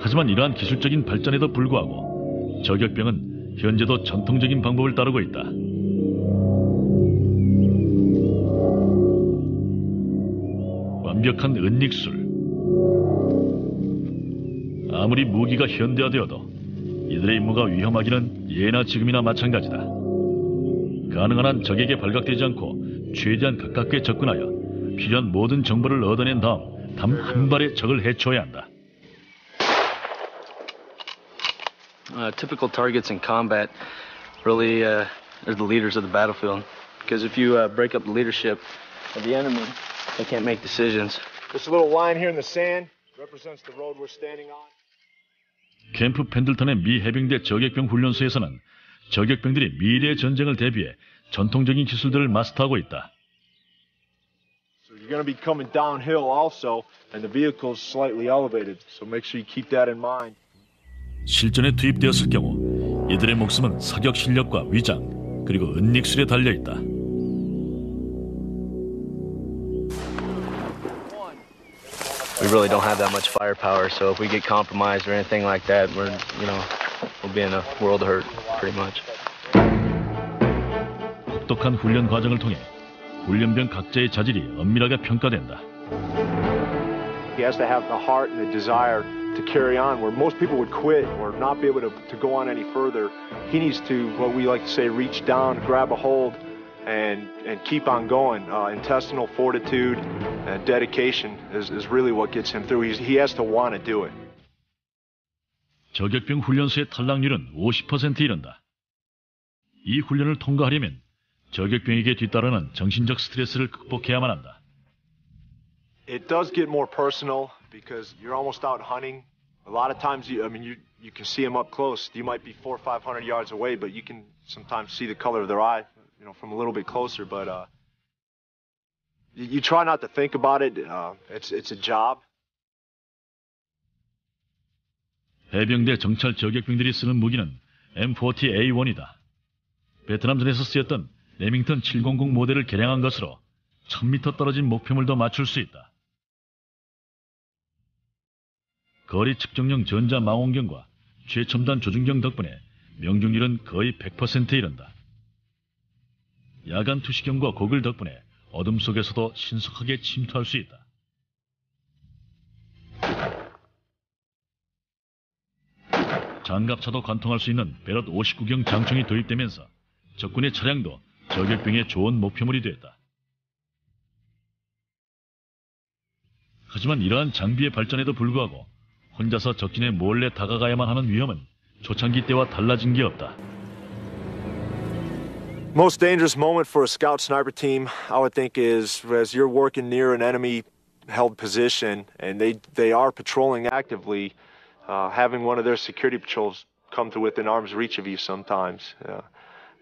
하지만 이러한 기술적인 발전에도 불구하고 저격병은 현재도 전통적인 방법을 따르고 있다. 완벽한 은닉술. 아무리 무기가 현대화되어도 이들의 임무가 위험하기는 예나 지금이나 마찬가지다. 가능한 한 적에게 발각되지 않고 최대한 가깝게 접근하여 필요한 모든 정보를 얻어낸 다음 단 한 발의 적을 해쳐야 한다. Typical targets in combat really are the leaders of the battlefield. Because if you break up the leadership of the enemy, they can't make decisions. This little line here in the sand represents the road we're standing on. 캠프 펜들턴의 미 해병대 저격병 훈련소에서는 저격병들이 미래의 전쟁을 대비해 전통적인 기술들을 마스터하고 있다. So you're going to be coming downhill also, and the vehicle's slightly elevated. So make sure you keep that in mind. 실전에 투입되었을 경우 이들의 목숨은 사격 실력과 위장 그리고 은닉술에 달려 있다. We really don't have that much firepower, so if we get compromised or anything like that, we'll be in a world of hurt, pretty much. 혹독한 훈련 과정을 통해 훈련병 각자의 자질이 엄밀하게 평가된다. He has to have the heart and the desire to carry on, where most people would quit or not be able to go on any further. He needs to, what we like to say, reach down, grab a hold, and keep on going. Intestinal fortitude and dedication is really what gets him through. He has to want to do it. 저격병 훈련소의 탈락률은 50%에 이른다. 이 훈련을 통과하려면 저격병에게 뒤따르는 정신적 스트레스를 극복해야만 한다. It does get more personal because you're almost out hunting. A lot of times, you can see them up close. You might be 400 or 500 yards away, but you can sometimes see the color of their eye, from a little bit closer. But you try not to think about it. It's a job. 해병대 정찰 저격병들이 쓰는 무기는 M40A1이다. 베트남전에서 쓰였던 레밍턴 700 모델을 개량한 것으로 1000m 떨어진 목표물도 맞출 수 있다. 거리 측정용 전자 망원경과 최첨단 조준경 덕분에 명중률은 거의 100%에 이른다. 야간 투시경과 고글 덕분에 어둠 속에서도 신속하게 침투할 수 있다. 장갑차도 관통할 수 있는 베럿 59경 장총이 도입되면서 적군의 차량도 저격병의 좋은 목표물이 됐다. 하지만 이러한 장비의 발전에도 불구하고 혼자서 적진에 몰래 다가가야만 하는 위험은 초창기 때와 달라진 게 없다. Most dangerous moment for a scout sniper team, I would think, is as you're working near an enemy-held position and they are patrolling actively, having one of their security patrols come to within arm's reach of you sometimes.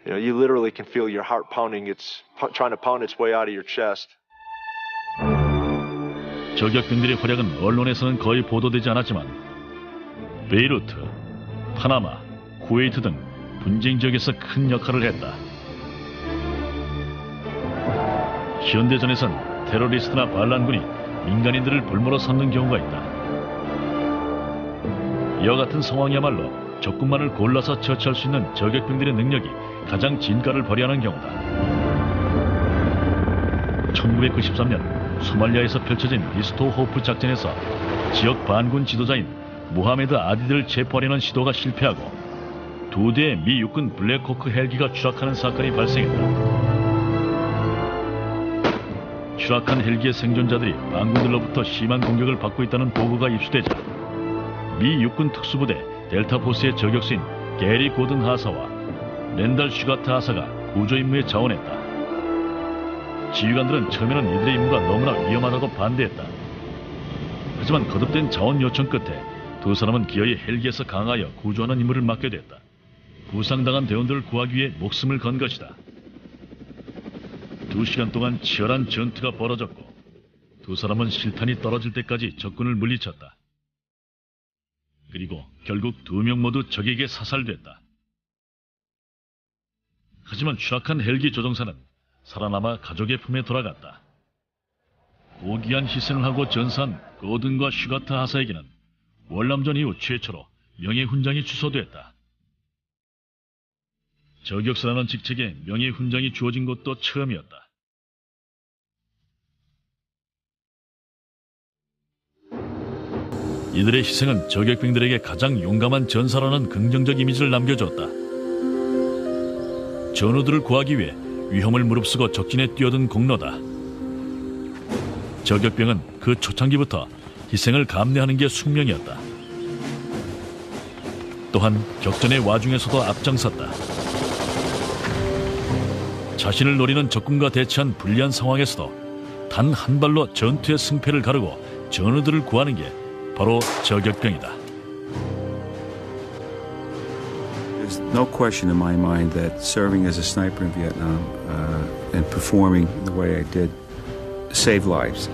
You literally can feel your heart pounding. It's trying to pound its way out of your chest. 저격병들의 활약은 언론에서는 거의 보도되지 않았지만 베이루트, 파나마, 쿠웨이트 등 분쟁 지역에서 큰 역할을 했다. 현대전에선 테러리스트나 반란군이 민간인들을 볼모로 삼는 경우가 있다. 이와 같은 상황이야말로 적군만을 골라서 처치할 수 있는 저격병들의 능력이 가장 진가를 발휘하는 경우다. 1993년 소말리아에서 펼쳐진 리스토 호프 작전에서 지역 반군 지도자인 무하메드 아디드를 체포하려는 시도가 실패하고 2대의 미 육군 블랙호크 헬기가 추락하는 사건이 발생했다. 추락한 헬기의 생존자들이 반군들로부터 심한 공격을 받고 있다는 보고가 입수되자 미 육군 특수부대 델타포스의 저격수인 게리 고든 하사와 랜달 슈가트 하사가 구조 임무에 자원했다. 지휘관들은 처음에는 이들의 임무가 너무나 위험하다고 반대했다. 하지만 거듭된 자원 요청 끝에 두 사람은 기어이 헬기에서 강하여 구조하는 임무를 맡게 됐다. 부상당한 대원들을 구하기 위해 목숨을 건 것이다. 2시간 동안 치열한 전투가 벌어졌고 두 사람은 실탄이 떨어질 때까지 적군을 물리쳤다. 그리고 결국 2명 모두 적에게 사살됐다. 하지만 추락한 헬기 조종사는 살아남아 가족의 품에 돌아갔다. 고귀한 희생을 하고 전사한 고든과 슈가트 하사에게는 월남전 이후 최초로 명예훈장이 주소됐다. 저격수라는 직책에 명예훈장이 주어진 것도 처음이었다. 이들의 희생은 저격병들에게 가장 용감한 전사라는 긍정적 이미지를 남겨줬다. 전우들을 구하기 위해 위험을 무릅쓰고 적진에 뛰어든 공로다. 저격병은 그 초창기부터 희생을 감내하는 게 숙명이었다. 또한 격전의 와중에서도 앞장섰다. 자신을 노리는 적군과 대치한 불리한 상황에서도 단 한 발로 전투의 승패를 가르고 전우들을 구하는 게 바로 저격병이다. There's no question in my mind that serving as a sniper in Vietnam and performing the way I did saved lives.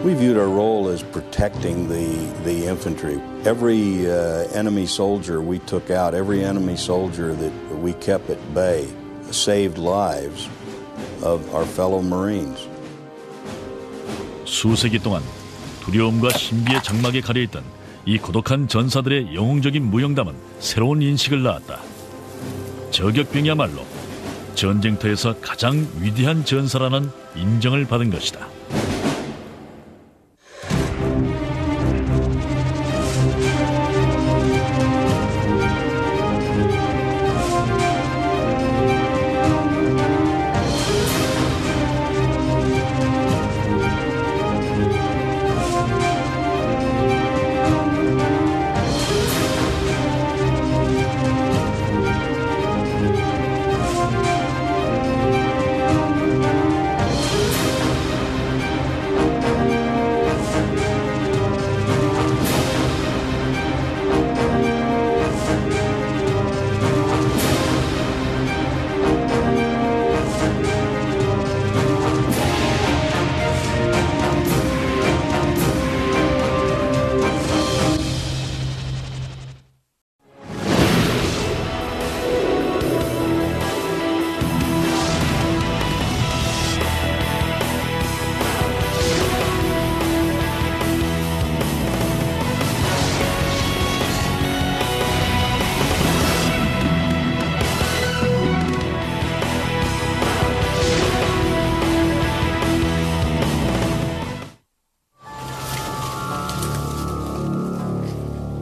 We viewed our role as protecting the infantry. Every enemy soldier we took out, every enemy soldier that we kept at bay, saved lives of our fellow Marines. 수세기 동안 두려움과 신비의 장막에 가려있던 이 고독한 전사들의 영웅적인 무용담은 새로운 인식을 낳았다. 저격병이야말로 전쟁터에서 가장 위대한 전사라는 인정을 받은 것이다.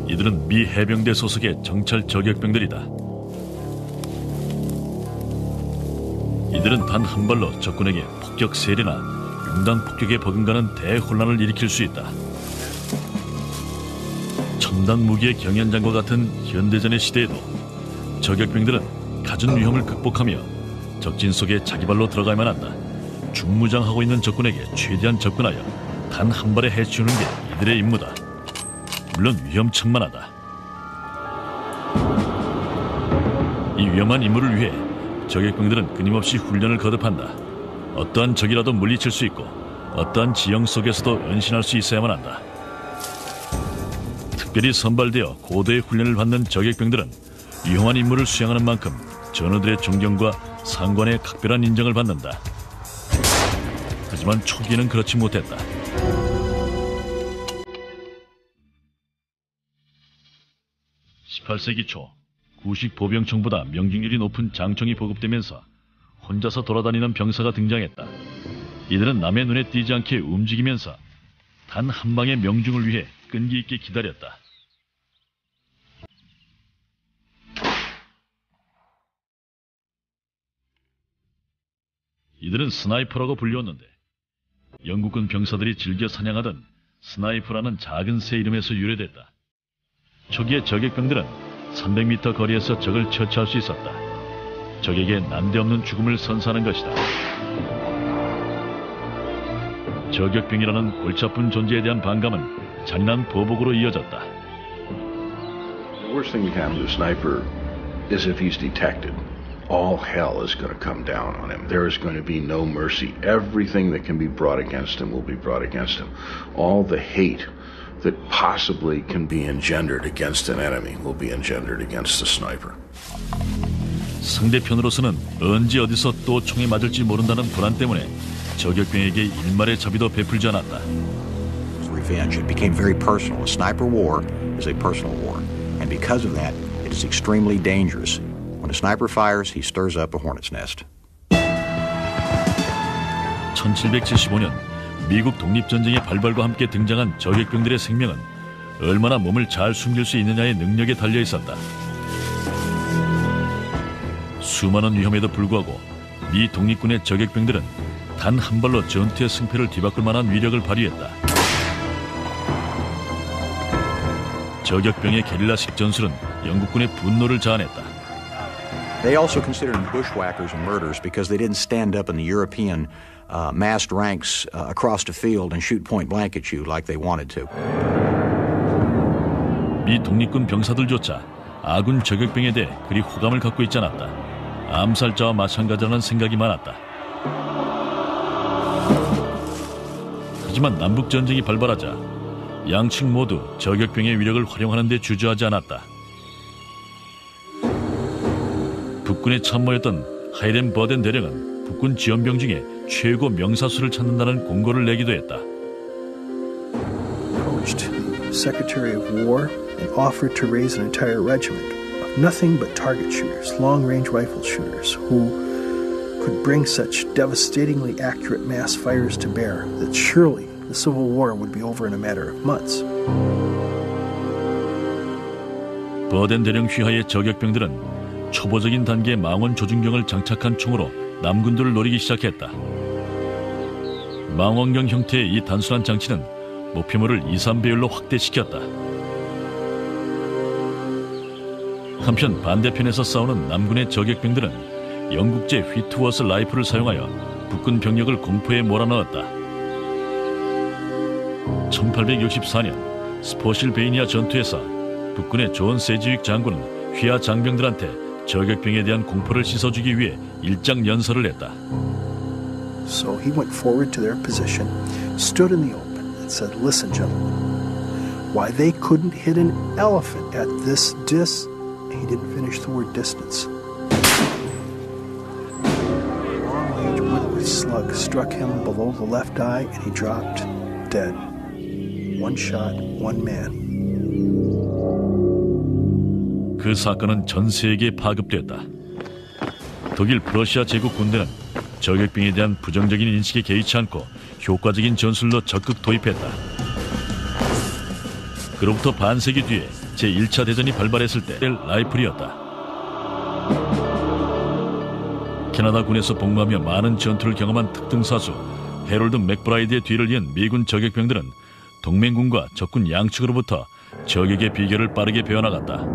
이들은 미 해병대 소속의 정찰 저격병들이다. 이들은 단 한 발로 적군에게 폭격 세례나 융당 폭격에 버금가는 대혼란을 일으킬 수 있다. 첨단 무기의 경연장과 같은 현대전의 시대에도 저격병들은 갖은 위험을 극복하며 적진 속에 자기 발로 들어가야만 한다. 중무장하고 있는 적군에게 최대한 접근하여 단 한 발에 해치우는 게 이들의 임무다. 물론 위험천만하다. 이 위험한 임무를 위해 저격병들은 끊임없이 훈련을 거듭한다. 어떠한 적이라도 물리칠 수 있고 어떠한 지형 속에서도 은신할 수 있어야만 한다. 특별히 선발되어 고도의 훈련을 받는 저격병들은 위험한 임무를 수행하는 만큼 전우들의 존경과 상관의 각별한 인정을 받는다. 하지만 초기에는 그렇지 못했다. 18세기 초 구식 보병청보다 명중률이 높은 장총이 보급되면서 혼자서 돌아다니는 병사가 등장했다. 이들은 남의 눈에 띄지 않게 움직이면서 단 한 방의 명중을 위해 끈기 있게 기다렸다. 이들은 스나이퍼라고 불렸는데 영국군 병사들이 즐겨 사냥하던 스나이퍼라는 작은 새 이름에서 유래됐다. 초기의 저격병들은 300m 거리에서 적을 처치할 수 있었다. 적에게 난데없는 죽음을 선사하는 것이다. 저격병이라는 골치 아픈 존재에 대한 반감은 잔인한 보복으로 이어졌다. There The worst thing that can happen to a sniper is if he's detected. All hell is going to come down on him. There is going to be no mercy. Everything that can be brought against him will be brought against him. All the hate that possibly can be engendered against an enemy will be engendered against the sniper. 상대편으로서는 언제 어디서 또 총에 맞을지 모른다는 불안 때문에 저격병에게 일말의 자비도 베풀지 않았다. Revenge. It became very personal. A sniper war is a personal war, and because of that, it is extremely dangerous. When a sniper fires, he stirs up a hornet's nest. 1775년 미국 독립전쟁의 발발과 함께 등장한 저격병들의 생명은 얼마나 몸을 잘 숨길 수 있느냐의 능력에 달려 있었다. 수많은 위험에도 불구하고 미 독립군의 저격병들은 단 한 발로 전투의 승패를 뒤바꿀 만한 위력을 발휘했다. 저격병의 게릴라식 전술은 영국군의 분노를 자아냈다. They also considered them bushwhackers and murderers because they didn't stand up in the European massed ranks across the field and shoot point blank at you like they wanted to. 미 독립군 병사들조차 아군 저격병에 대해 그리 호감을 갖고 있지 않았다. 암살자와 마찬가지라는 생각이 많았다. 하지만 남북전쟁이 발발하자 양측 모두 저격병의 위력을 활용하는 데 주저하지 않았다. 북군에 참모했던 하이렌 버덴 대령은 북군 지원병 중에 최고 명사수를 찾는다는 공고를 내기도 했다. Approached the Secretary of War and offered to raise an entire regiment of nothing but target shooters, long-range rifle shooters, who could bring such devastatingly accurate mass fires to bear that surely the Civil War would be over in a matter of months. 버덴 대령 휘하의 저격병들은 초보적인 단계의 망원 조준경을 장착한 총으로 남군들을 노리기 시작했다. 망원경 형태의 이 단순한 장치는 목표물을 2~3배율로 확대시켰다. 한편 반대편에서 싸우는 남군의 저격병들은 영국제 휘트워스 라이플을 사용하여 북군 병력을 공포에 몰아넣었다. 1864년 스포실베이니아 전투에서 북군의 존 세지윅 장군은 휘하 장병들한테 저격병에 대한 공포를 씻어주기 위해 일장 연설을 했다. So he went forward to their position, stood in the open, and said, "Listen, gentlemen, why they couldn't hit an elephant at this He didn't finish the word distance. A long-range Whitworth slug struck him below the left eye, and he dropped dead. One shot, one man. 그 사건은 전 세계에 파급됐다. 독일 프러시아 제국 군대는 저격병에 대한 부정적인 인식에 개의치 않고 효과적인 전술로 적극 도입했다. 그로부터 반세기 뒤에 제1차 대전이 발발했을 때 라이플이었다. 캐나다군에서 복무하며 많은 전투를 경험한 특등사수 해롤드 맥브라이드의 뒤를 이은 미군 저격병들은 동맹군과 적군 양측으로부터 저격의 비결을 빠르게 배워나갔다.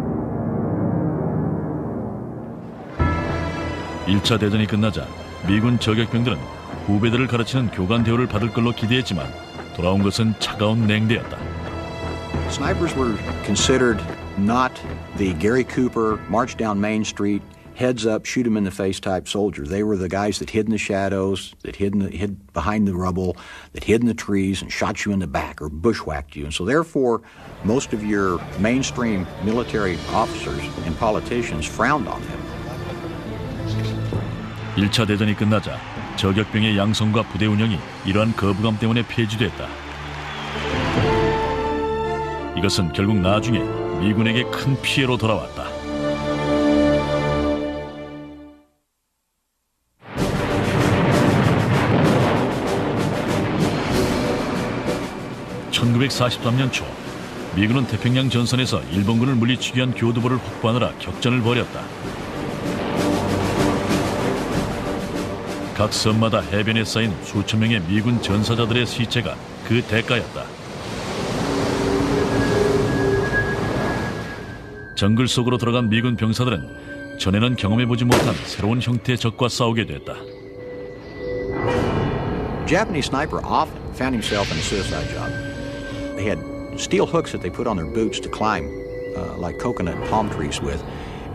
1차 대전이 끝나자 미군 저격병들은 후배들을 가르치는 교관 대우를 받을 걸로 기대했지만 돌아온 것은 차가운 냉대였다. Snipers were considered not the Gary Cooper, march down Main Street, heads up, shoot him in the face type soldier. They were the guys that hid in the shadows, that hid behind the rubble, that hid in the trees and shot you in the back or bushwhacked you. And so therefore, most of your mainstream military officers and politicians frowned on them. 1차 대전이 끝나자 저격병의 양성과 부대 운영이 이러한 거부감 때문에 폐지됐다. 이것은 결국 나중에 미군에게 큰 피해로 돌아왔다. (1943년) 초 미군은 태평양 전선에서 일본군을 물리치기 위한 교두보를 확보하느라 격전을 벌였다. 각 섬마다 해변에 쌓인 수천 명의 미군 전사자들의 시체가 그 대가였다. 정글 속으로 들어간 미군 병사들은 전에는 경험해보지 못한 새로운 형태의 적과 싸우게 됐다. Japanese sniper often found himself in a suicide job. They had steel hooks that they put on their boots to climb like coconut and palm trees with,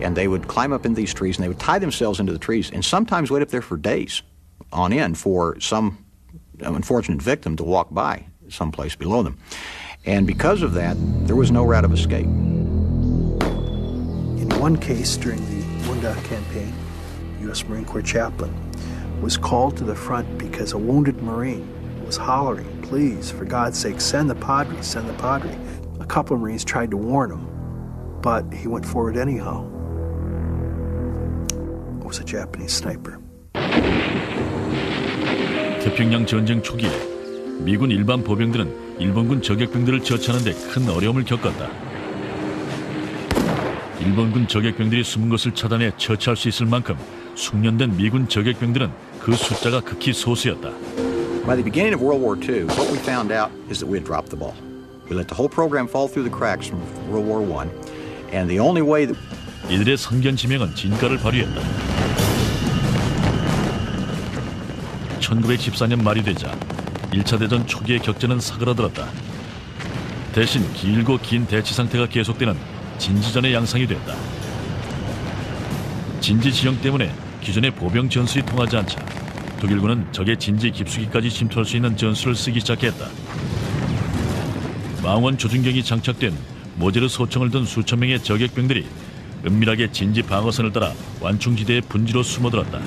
and they would climb up in these trees and they would tie themselves into the trees and sometimes wait up there for days on end for some unfortunate victim to walk by someplace below them. And because of that, there was no route of escape. In one case during the Munda campaign, U.S. Marine Corps chaplain was called to the front because a wounded Marine was hollering, "Please, for God's sake, send the Padre, send the Padre." A couple of Marines tried to warn him, but he went forward anyhow. It was a Japanese sniper. 태평양 전쟁 초기에 미군 일반 보병들은 일본군 저격병들을 처치하는 데 큰 어려움을 겪었다. 일본군 저격병들이 숨은 것을 차단해 처치할 수 있을 만큼 숙련된 미군 저격병들은 그 숫자가 극히 소수였다. By the beginning of World War II, what we found out is that we had dropped the ball. We let the whole program fall through the cracks from World War I, and the only way that 이들의 선견 지명은 진가를 발휘했다. 1914년 말이 되자 1차 대전 초기의 격전은 사그라들었다. 대신 길고 긴 대치 상태가 계속되는 진지전의 양상이 됐다. 진지 지형 때문에 기존의 보병 전술이 통하지 않자 독일군은 적의 진지 깊숙이까지 침투할 수 있는 전술을 쓰기 시작했다. 망원 조준경이 장착된 모제르 소총을 든 수천 명의 저격병들이 은밀하게 진지 방어선을 따라 완충지대의 분지로 숨어들었다.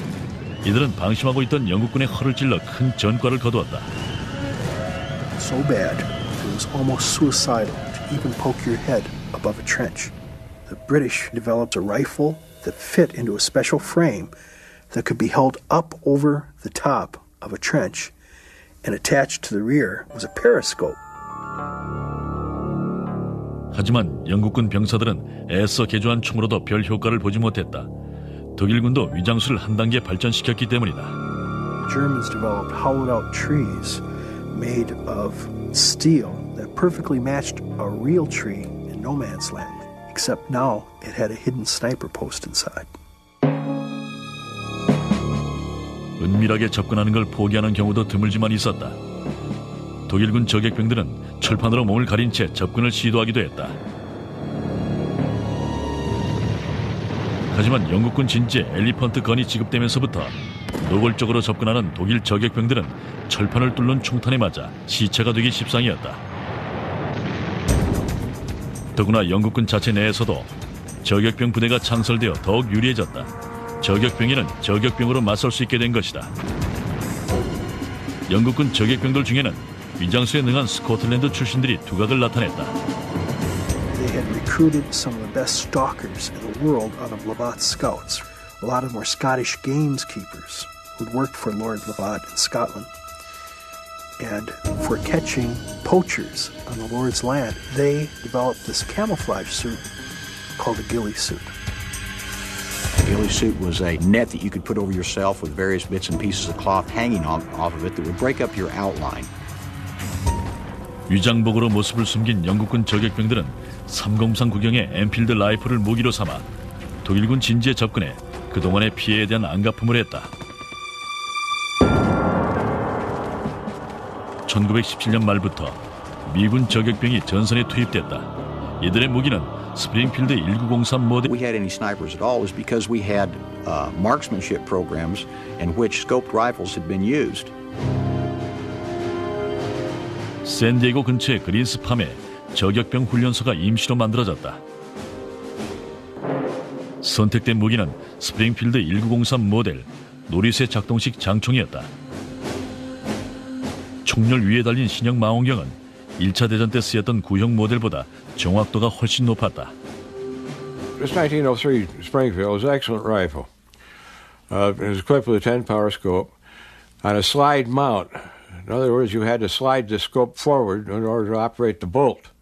이들은 방심하고 있던 영국군의 허를 찔러 큰 전과를 거두었다. So bad, it was almost suicidal to even poke your head above a trench. The British developed a rifle that fit into a special frame that could be held up over the top of a trench, and attached to the rear was a periscope. 하지만 영국군 병사들은 애써 개조한 총으로도 별 효과를 보지 못했다. 독일군도 위장술을 한 단계 발전시켰기 때문이다. Germans developed hollowed-out trees made of steel that perfectly matched a real tree in no man's land, except now it had a hidden sniper post inside. 은밀하게 접근하는 걸 포기하는 경우도 드물지만 있었다. 독일군 저격병들은 철판으로 몸을 가린 채 접근을 시도하기도 했다. 하지만 영국군 진지에 엘리펀트 건이 지급되면서부터 노골적으로 접근하는 독일 저격병들은 철판을 뚫는 총탄에 맞아 시체가 되기 십상이었다. 더구나 영국군 자체 내에서도 저격병 부대가 창설되어 더욱 유리해졌다. 저격병에는 저격병으로 맞설 수 있게 된 것이다. 영국군 저격병들 중에는 위장수에 능한 스코틀랜드 출신들이 두각을 나타냈다. They had recruited some of the best stalkers in the world out of Lavat's scouts. A lot of them were Scottish gameskeepers who'd worked for Lord Lavat in Scotland. And for catching poachers on the Lord's land, they developed this camouflage suit called a ghillie suit. a ghillie suit was a net that you could put over yourself with various bits and pieces of cloth hanging off of it that would break up your outline. 위장복으로 모습을 숨긴 영국군 저격병들은 303 구경의 엔필드 라이플을 무기로 삼아 독일군 진지에 접근해 그동안의 피해에 대한 안갚음을 했다. 1917년 말부터 미군 저격병이 전선에 투입됐다. 이들의 무기는 스프링필드 1903 모델. We had any snipers at all was because we had marksmanship programs in which scoped rifles had been used. 샌디에고 근처의 그린스팜에 저격병 훈련소가 임시로 만들어졌다. 선택된 무기는 스프링필드 1903 모델 노리쇠 작동식 장총이었다. 총열 위에 달린 신형 망원경은 1차 대전 때 쓰였던 구형 모델보다 정확도가 훨씬 높았다. This 1903 Springfield was an excellent rifle. It was equipped with a 10-power scope on a slide mount. In other words, you had to slide the scope forward in order to operate the bolt.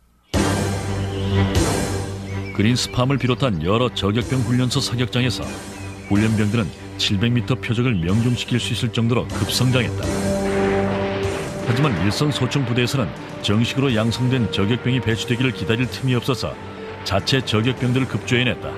그린스팜을 비롯한 여러 저격병 훈련소 사격장에서 훈련병들은 700m 표적을 명중시킬 수 있을 정도로 급성장했다. 하지만 일선 소총 부대에서는 정식으로 양성된 저격병이 배치되기를 기다릴 틈이 없어서 자체 저격병들을 급조해냈다.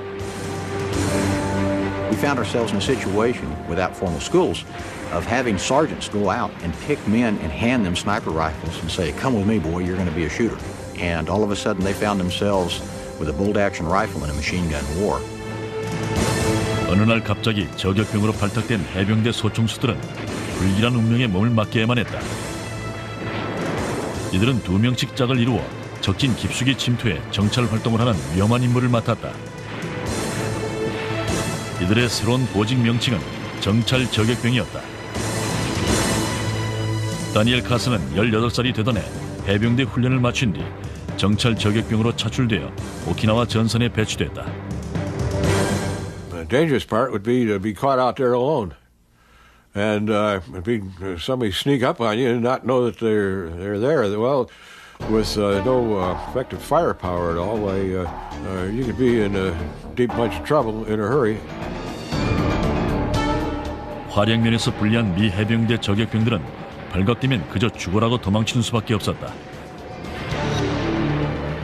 We found ourselves in a situation without formal schools of having sergeants go out and pick men and hand them sniper rifles and say, "Come with me, boy, you're going to be a shooter." And all of a sudden they found themselves with a bolt-action rifle in a machine gun war. 어느 날 갑자기 저격병으로 발탁된 해병대 소총수들은 불길한 운명에 몸을 맡겨야만 했다. 이들은 2명씩 짝을 이루어 적진 깊숙이 침투해 정찰 활동을 하는 위험한 임무를 맡았다. 이들의 새로운 보직 명칭은 정찰 저격병이었다. 다니엘 카슨은 18살이 되던 해 해병대 훈련을 마친 뒤 정찰 저격병으로 차출되어 오키나와 전선에 배치됐다. The dangerous part would be to be caught out there alone, and somebody sneak up on you and not know that they're there. Well, with no effective firepower at all, you could be in a deep bunch of trouble in a hurry. 화력면에서 불리한 미 해병대 저격병들은 발각되면 그저 죽어라고 도망치는 수밖에 없었다.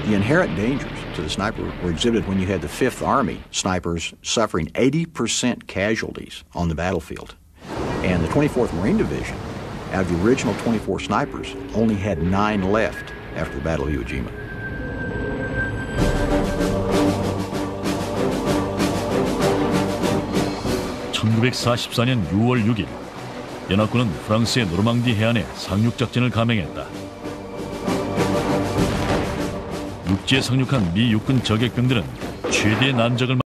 The inherent dangers to the sniper were exhibited when you had the 5th Army snipers suffering 80% casualties on the battlefield. And the 24th Marine Division, out of the original 24 snipers, only had 9 left after the Battle of Iwo Jima. (1944년 6월 6일) 연합군은 프랑스의 노르망디 해안에 상륙작전을 감행했다. 육지에 상륙한 미 육군 저격병들은 최대의 난적을